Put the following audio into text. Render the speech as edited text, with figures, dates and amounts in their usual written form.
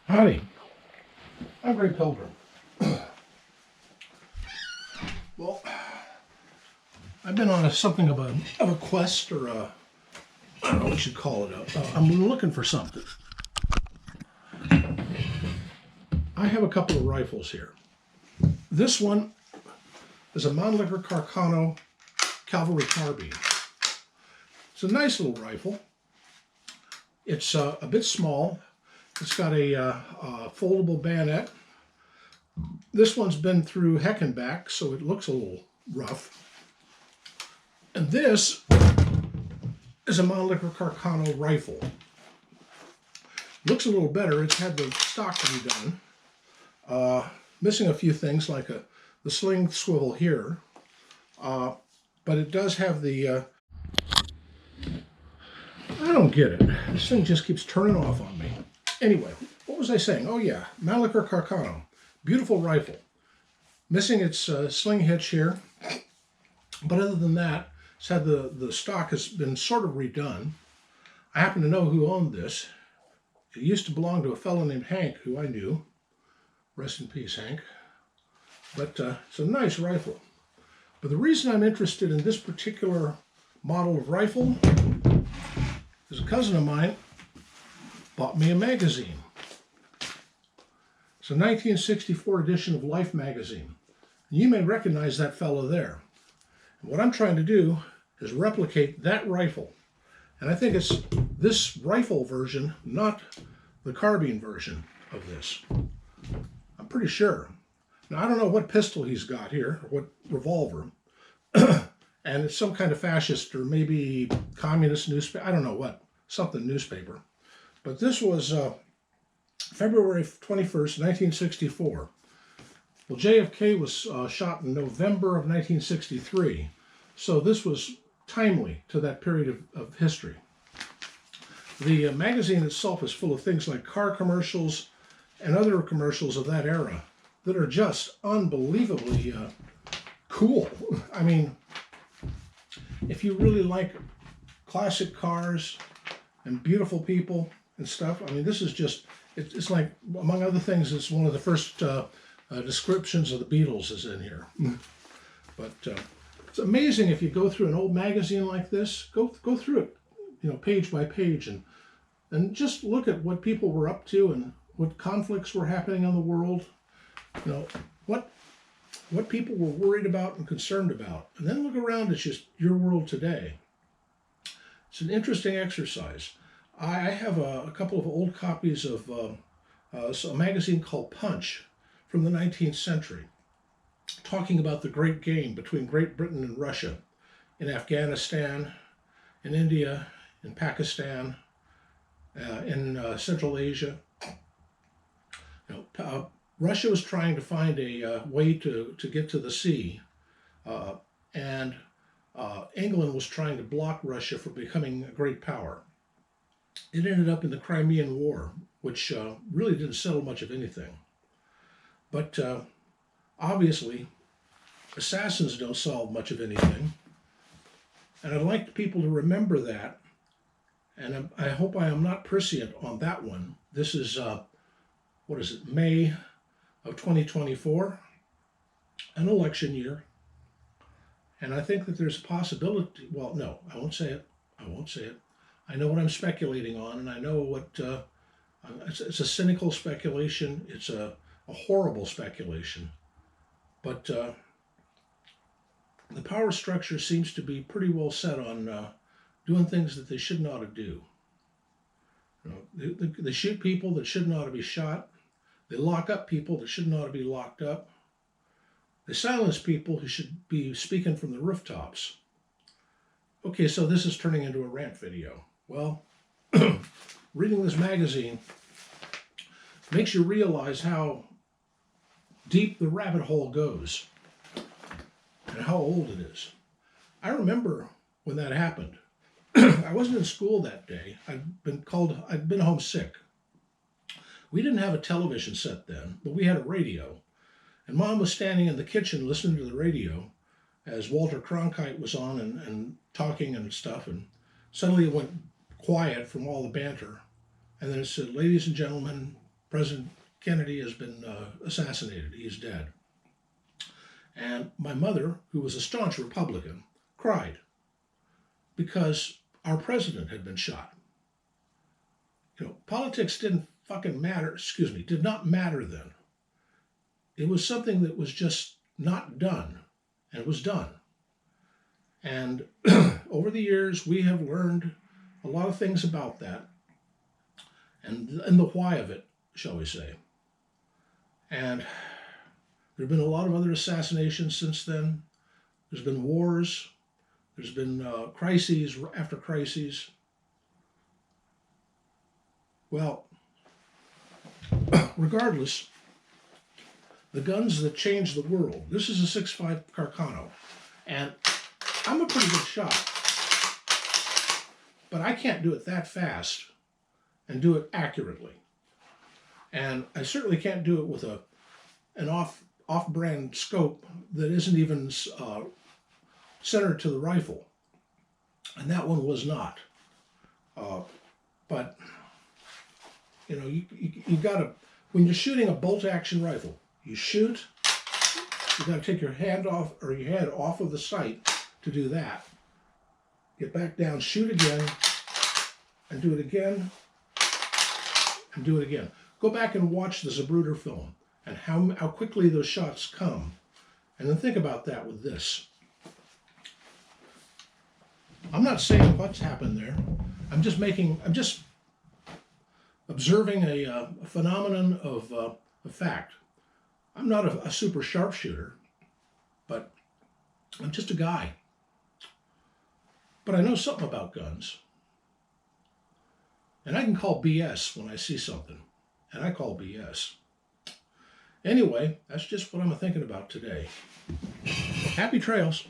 Howdy, I'm Grey Pilgrim. Well, I've been on something of a quest, or I don't know what you'd call it. I'm looking for something. I have a couple of rifles here. This one is a Mannlicher Carcano cavalry carbine. It's a nice little rifle. It's a bit small. It's got a foldable bayonet. This one's been through heck and back, so it looks a little rough. And this is a Mannlicher Carcano rifle. Looks a little better. It's had the stock redone. Missing a few things like the sling swivel here. But it does have the... I don't get it. This thing just keeps turning off on me. Anyway, what was I saying? Oh yeah, Mannlicher Carcano. Beautiful rifle. Missing its sling hitch here. But other than that, it's had the stock has been sort of redone. I happen to know who owned this. It used to belong to a fellow named Hank, who I knew. Rest in peace, Hank. But it's a nice rifle. But the reason I'm interested in this particular model of rifle is a cousin of mine bought me a magazine. It's a 1964 edition of Life magazine. And you may recognize that fellow there. And what I'm trying to do is replicate that rifle. And I think it's this rifle version, not the carbine version of this. I'm pretty sure. Now, I don't know what pistol he's got here, or what revolver. And it's some kind of fascist or maybe communist newspaper. I don't know what. Something newspaper. But this was February 21st, 1964. Well, JFK was shot in November of 1963. So this was timely to that period of history. The magazine itself is full of things like car commercials and other commercials of that era that are just unbelievably cool. I mean, if you really like classic cars and beautiful people and stuff, I mean, this is just, it's like, among other things, it's one of the first descriptions of the Beatles is in here. But it's amazing if you go through an old magazine like this, go through it, you know, page by page, and just look at what people were up to and what conflicts were happening in the world, you know, what people were worried about and concerned about. And then look around at just your world today. It's an interesting exercise. I have a couple of old copies of a magazine called Punch from the 19th century, talking about the great game between Great Britain and Russia in Afghanistan, in India, in Pakistan, in Central Asia. You know, Russia was trying to find a way to get to the sea, and England was trying to block Russia from becoming a great power. It ended up in the Crimean War, which really didn't settle much of anything. But obviously, assassins don't solve much of anything. And I'd like people to remember that. And I hope I am not prescient on that one. This is, what is it, May of 2024, an election year. And I think that there's a possibility, well, no, I won't say it. I know what I'm speculating on, and I know what, it's a cynical speculation. It's a horrible speculation. But the power structure seems to be pretty well set on doing things that they shouldn't ought to do. You know, they shoot people that shouldn't ought to be shot. They lock up people that shouldn't ought to be locked up. They silence people who should be speaking from the rooftops. Okay, so this is turning into a rant video. Well, reading this magazine makes you realize how deep the rabbit hole goes and how old it is. I remember when that happened. I wasn't in school that day. I'd been homesick. We didn't have a television set then, but we had a radio. And Mom was standing in the kitchen listening to the radio as Walter Cronkite was on and talking and stuff. And suddenly it went quiet from all the banter. And then it said, "Ladies and gentlemen, President Kennedy has been assassinated. He's dead. And my mother, who was a staunch Republican, cried because our president had been shot. Politics didn't fucking matter, did not matter then. It was something that was just not done, and it was done. And over the years, we have learned a lot of things about that, and the why of it, shall we say. And there have been a lot of other assassinations since then. There's been wars. There's been crises after crises. Well, regardless, the guns that changed the world. This is a 6.5 Carcano, and I'm a pretty good shot, but I can't do it that fast and do it accurately. And I certainly can't do it with an off-brand scope that isn't even centered to the rifle, and that one was not. But you gotta, when you're shooting a bolt-action rifle, you shoot. You gotta take your hand off or your head off of the sight to do that. Get back down, shoot again, and do it again, and do it again. Go back and watch the Zapruder film and how quickly those shots come, and then think about that with this. I'm not saying what's happened there. I'm just observing a phenomenon of a fact. I'm not a super sharpshooter, but I'm just a guy. But I know something about guns. And I can call BS when I see something. And I call BS. Anyway, that's just what I'm thinking about today. Happy trails.